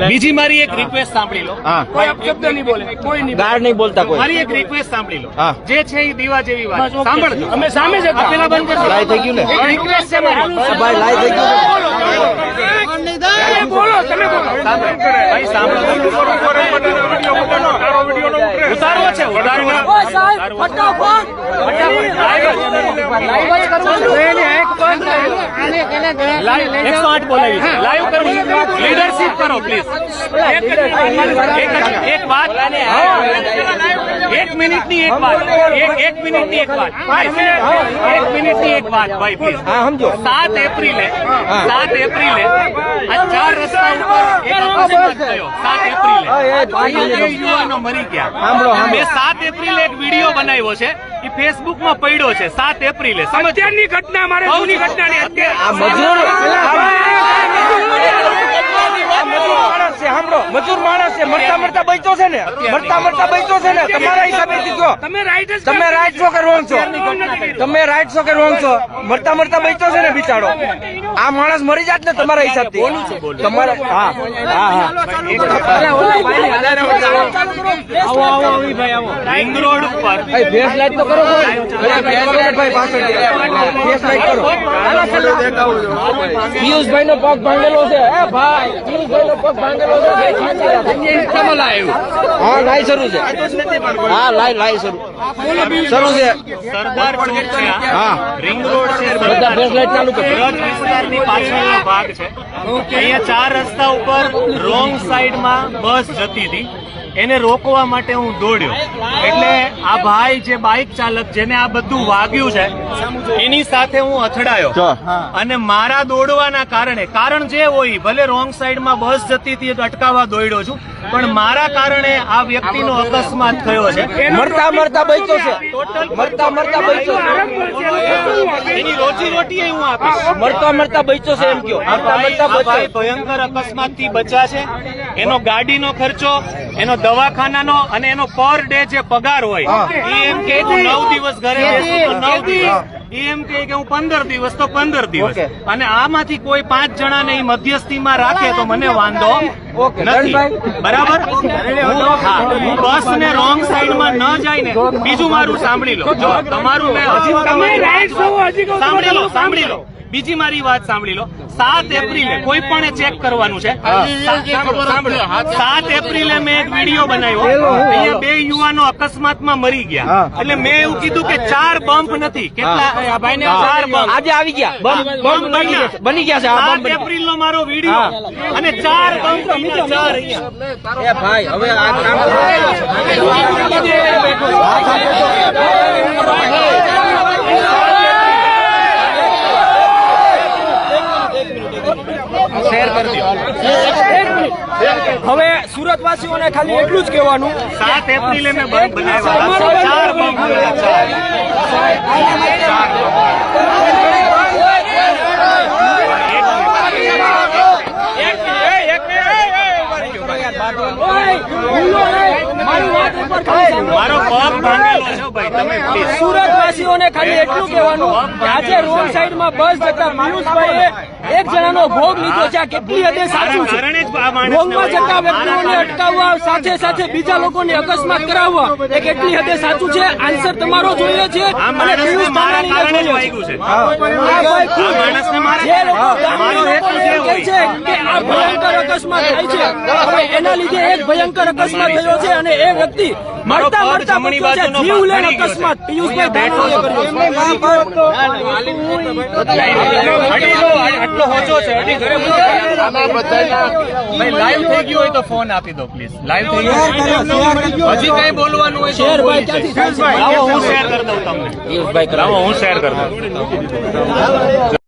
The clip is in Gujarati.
બીજી મારી એક રિક્વેસ્ટ સાંભળી લો, કોઈ અપશબ્દ નહીં બોલે, કોઈ નહીં ગાળ નહીં બોલતા, કોઈ મારી એક રિક્વેસ્ટ સાંભળી લો, જે છે એ દીવા જેવી વાત સાંભળજો. અમે સામે જ હતા, પેલા બંધ કરજો. લાઈ થઈ ગયું ને, રિક્વેસ્ટ છે મારી. ભાઈ લાઈ થઈ ગયું, બોલો તમે બોલો. ભાઈ સાંભળો, ઉતારવો છે, ઉતારવો ફટાફટ લાઈવ 108 બોલાવી છે, લાઈવ કરવું, લીડરશીપ કરો પ્લીઝ. એક વાત, 1 મિનિટની એક વાત, 1 મિનિટની એક વાત, 1 મિનિટની એક વાત ભાઈ પ્લીઝ. સમજો, 7 એપ્રિલે આ 4 રસ્તા ઉપર એક અકસ્માત થયો. 7 એપ્રિલે યુવાનો મરી ગયા. મેં 7 એપ્રિલે એક વિડીયો બનાવ્યો છે, એ ફેસબુક માં પડ્યો છે. 7 એપ્રિલે અત્યારની ઘટના, મારે જૂની ઘટનાની મજૂર માણસ છે, મરતા બચ્યો છે ને, મરતા બચ્યો છે ને. તમારા હિસાબે કીધો તમે રાઈટ છો કે રોંગ છો? તમે રાઈટ છો કે રોંગ છો? મરતા બચ્યો છે ને બિચારો. આ માણસ મરી જાત ને તમારા હિસાબથી. તમારા રિંગ રોડ ઉપર ફેસ લાઈટ તો કરો, પિયુષભાઈ નો પગ ભાંગેલો છે. ભાઈ પિયુષભાઈ નો પગ ભાંગેલો છે. હા લાઈ શરૂ છે, હા લાઈ શરૂ છે. સરદાર ચોક છે, હા રિંગ રોડ છે, બધા ફેસ લાઈટ ચાલુ કરો. વિસ્તારની પાછળનો ભાગ છે. અહીંયા 4 રસ્તા ઉપર રોંગ સાઈડમાં બસ જતી હતી, એને રોકવા માટે હું દોડ્યો. એટલે આ ભાઈ જે બાઇક ચાલક, જેને આ બધું વાગ્યું છે, એની સાથે હું અથડાયો. અને મારા દોડવાના કારણે, કારણ જે હોય, ભલે રોંગ સાઈડમાં બસ જતી હતી અટકાવવા દોડ્યો છું, પણ મારા કારણે આ વ્યક્તિનો અકસ્માત થયો છે. મરતા બચ્યો છે, મરતા બચ્યો છે. એની રોજી રોટી હું આપીશ. મરતા બચ્યો છે એમ કયો. ભાઈ ભયંકર અકસ્માત થી બચ્યા છે. એનો ગાડીનો ખર્ચો, એનો દવાખાનાનો અને એનો પર ડે જે પગાર હોય, એ એમ કે હું 9 દિવસ ઘરે બેસું તો 9 દિવસ, એ એમ કે હું 15 દિવસ તો 15 દિવસ. અને આમાંથી કોઈ 5 જણાને એ મધ્યસ્થીમાં રાખે તો મને વાંધો નથી. બરાબર, હું બસ ને રોંગ સાઈડમાં ન જાય ને. બીજું મારું સાંભળી લો, જો તમારું સાંભળી લો, બીજી મારી વાત સાંભળી લો. 7 એપ્રિલે કોઈ પણ ચેક કરવાનું છે. 7 એપ્રિલે મેં એક વિડીયો બનાવ્યો, અહીંયા 2 યુવાનો અકસ્માતમાં મરી ગયા. એટલે મેં એવું કીધું કે 4 બમ્પ નથી, કેટલા 4 બમ્પ આજે આવી ગયા, બની ગયા છે. 7 એપ્રિલ નો મારો વિડીયો અને 4 બમ્પ, 4 અહીંયા. ભાઈ હવે આ કામ શેર કરી દો. હવે સુરતવાસીઓને ખાલી એટલું જ કહેવાનું, 7 એપ્રિલે મેં બંધ બનાવ્યા, 4 બંધ. મારો પગ ભાંગેલો છે ભાઈ, તમે સુરતવાસીઓને ખાલી એટલું કહેવાનું, આજે રોડ સાઈડમાં બસ જતા પિયુષભાઈએ એક જણાનો ભોગ લીધો છે. આ કેટલી હદે સાચું છે? રોંગમાં જતા વ્યક્તિઓને અટકાવવા, સાથે બીજા લોકોને અકસ્માત કરાવવા, એ કેટલી હદે સાચું છે? આન્સર તમારો જોઈએ છે. અને પિયુષ ધાનાણીને જોઈએ છે. જે લોકો કહે છે કે આ ભયંકર અકસ્માત થાય છે, હવે એના લીધે એક ભયંકર અકસ્માત થયો છે અને એ વ્યક્તિ મરતા બચ્યો છે. જીવલેણ અકસ્માત પિયુષભાઈ ધાનાણીએ કર્યો છે. આટલો હોચો છે, લાઈવ થઈ ગયું હોય તો ફોન આપી દો પ્લીઝ. લાઈવ થઈ ગયું, હજી કઈ બોલવાનું હોય શેર ભાઈ ક્યાંથી? હું શેર કરી દઉં તમને. હું શેર કરી દઉં.